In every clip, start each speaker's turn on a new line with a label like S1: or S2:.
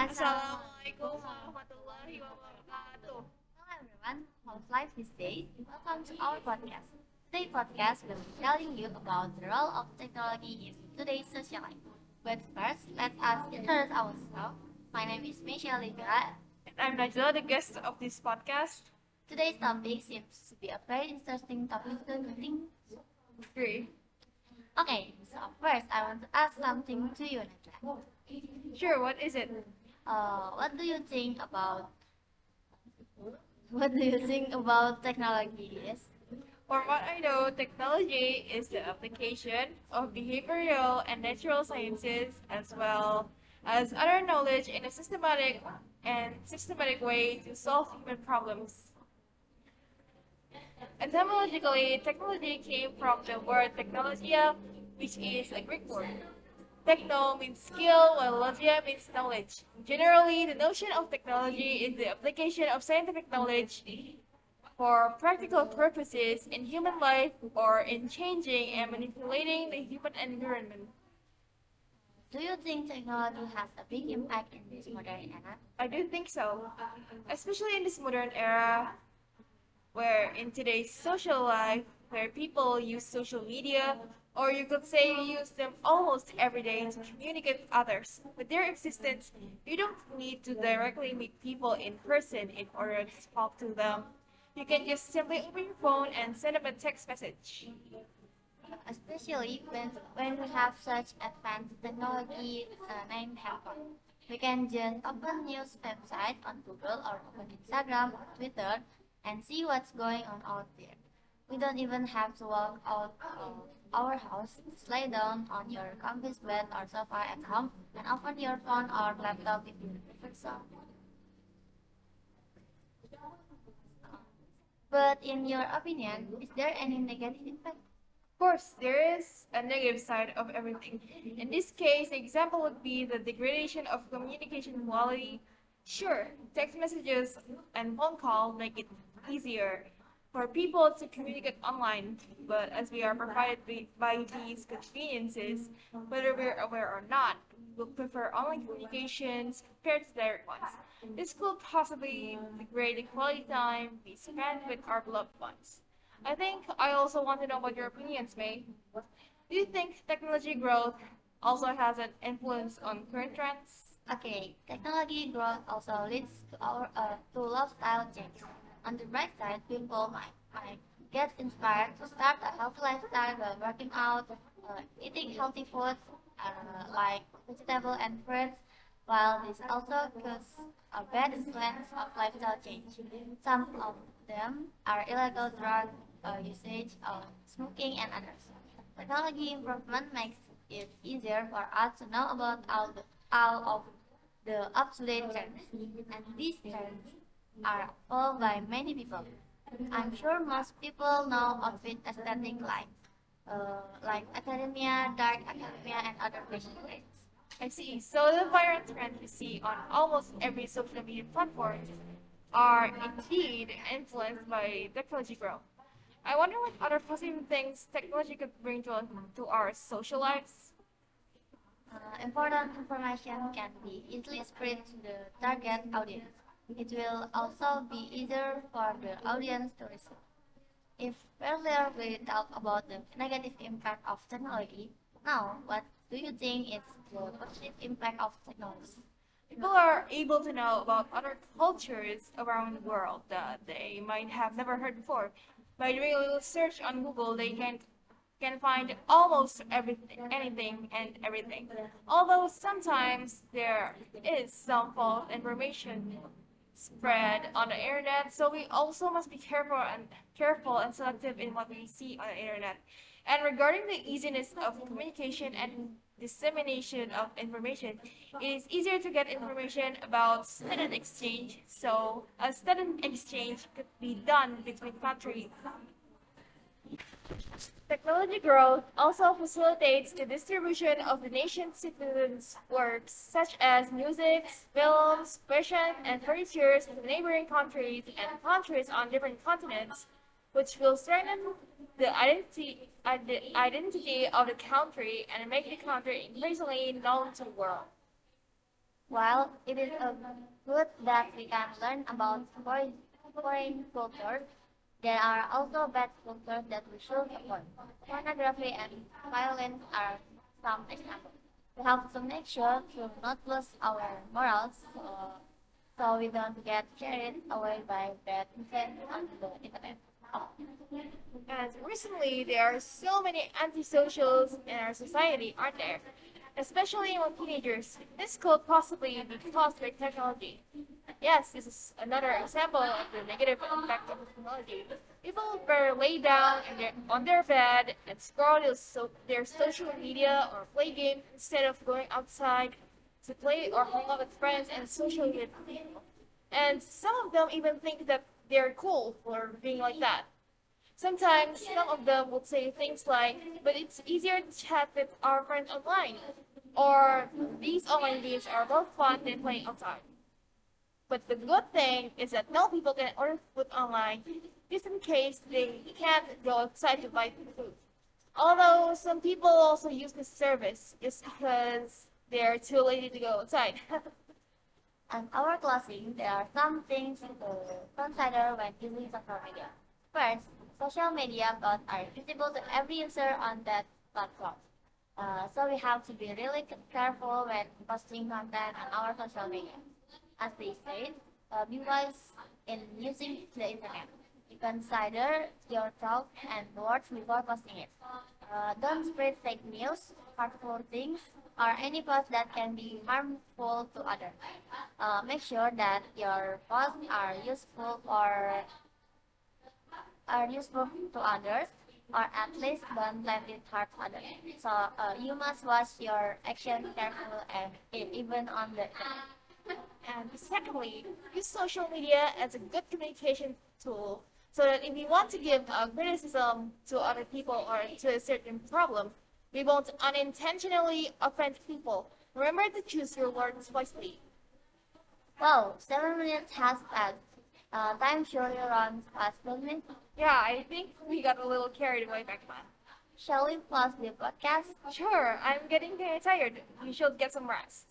S1: Assalamualaikum warahmatullahi wabarakatuh.
S2: Hello everyone, how's life these days? Welcome to our podcast. Today's podcast will be telling you about the role of technology in today's social life. But first, let us introduce ourselves. My name is Michelle Liga.
S1: And I'm Najla, the guest of this podcast.
S2: Today's topic seems to be a very interesting topic, don't you think?
S1: Agree.
S2: Okay, so first I want to ask something to you, Najla.
S1: Sure, what is it?
S2: What do you think about technology? Yes.
S1: For what I know, technology is the application of behavioral and natural sciences as well as other knowledge in a systematic way to solve human problems. Etymologically, technology came from the word technologia, which is a Greek word. Techno means skill, while logia means knowledge. Generally, the notion of technology is the application of scientific knowledge for practical purposes in human life or in changing and manipulating the human environment.
S2: Do you think technology has a big impact in this modern era?
S1: I do think so, especially in this modern era where in today's social life, where people use social media, or you could say use them almost every day to communicate with others. With their existence, you don't need to directly meet people in person in order to talk to them. You can just simply open your phone and send them a text message.
S2: Especially when we have such advanced technology named handphone. We can just open news website on Google or open Instagram or Twitter and see what's going on out there. We don't even have to walk out of our house. Just lay down on your comfy bed or sofa at home and open your phone or laptop if you prefer so. But in your opinion, is there any negative impact?
S1: Of course, there is a negative side of everything. In this case, the example would be the degradation of communication quality. Sure, text messages and phone call make it easier for people to communicate online, but as we are provided by these conveniences, whether we're aware or not, we'll prefer online communications compared to direct ones. This could possibly degrade the quality time we spend with our beloved ones. I think I also want to know what your opinions, May. Do you think technology growth also has an influence on current trends?
S2: Okay, technology growth also leads to lifestyle change. On the bright side, people might get inspired to start a healthy lifestyle by working out, eating healthy foods like vegetable and fruits, while this also causes a bad influence of lifestyle change. Some of them are illegal drug usage, smoking, and others. Technology improvement makes it easier for us to know about all of the up-to-date trends, and these trends are followed by many people. I'm sure most people know outfit aesthetic like academia, dark academia, and other fashion trends.
S1: I see. So the viral trends we see on almost every social media platform are indeed influenced by technology growth. I wonder what other positive things technology could bring to our social lives.
S2: Important information can be easily spread to the target audience. It will also be easier for the audience to receive. If earlier we talked about the negative impact of technology, now what do you think is the positive impact of technology?
S1: People are able to know about other cultures around the world that they might have never heard before. By doing a little search on Google, they can find almost everything, anything and everything. Although sometimes there is some false information spread on the internet, so we also must be careful and selective in what we see on the internet. And regarding the easiness of communication and dissemination of information, it is easier to get information about student exchange, so a student exchange could be done between countries. Technology growth also facilitates the distribution of the nation's citizens' works, such as music, films, fashion, and furniture to neighboring countries and countries on different continents, which will strengthen the identity of the country and make the country increasingly known to the world.
S2: While it is good that we can learn about foreign cultures, there are also bad cultures that we should avoid. Pornography and violence are some examples. We have to make sure to not lose our morals so we don't get carried away by bad influence on the internet. Oh.
S1: And recently, there are so many antisocials in our society, aren't there? Especially among teenagers. This could possibly be caused by technology. Yes, this is another example of the negative impact of technology. People better lay down on their bed and scroll their social media or play games instead of going outside to play or hang out with friends and socialize with people. And some of them even think that they're cool for being like that. Sometimes some of them would say things like, but it's easier to chat with our friends online. Or these online games are more fun than playing outside. But the good thing is that now people can order food online just in case they can't go outside to buy food. Although some people also use this service just because they're too lazy to go outside.
S2: And our closing, there are some things to consider when using social media. First, social media posts are visible to every user on that platform. So we have to be really careful when posting content on our social media. As they said, be wise in using the internet. Consider your thoughts and words before posting it. Don't spread fake news, hurtful things, or any posts that can be harmful to others. Make sure that your posts are useful to others, or at least don't let it hurt others. So you must watch your actions carefully and even on the internet.
S1: And secondly, use social media as a good communication tool so that if we want to give criticism to other people or to a certain problem, we won't unintentionally offend people. Remember to choose your words wisely.
S2: Wow, 7 minutes has passed. Time surely runs fast, doesn't it?
S1: Yeah, I think we got a little carried away back then.
S2: Shall we pause the podcast?
S1: Sure, I'm getting very tired. You should get some rest.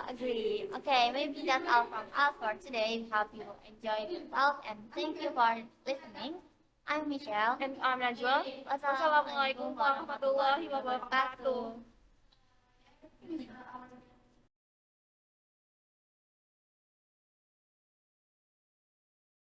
S2: Agree. Okay, maybe that's all from us for today. We hope you enjoyed yourself and thank you for listening. I'm Michelle.
S1: And I'm Najwa. Wassalamualaikum warahmatullahi wabarakatuh.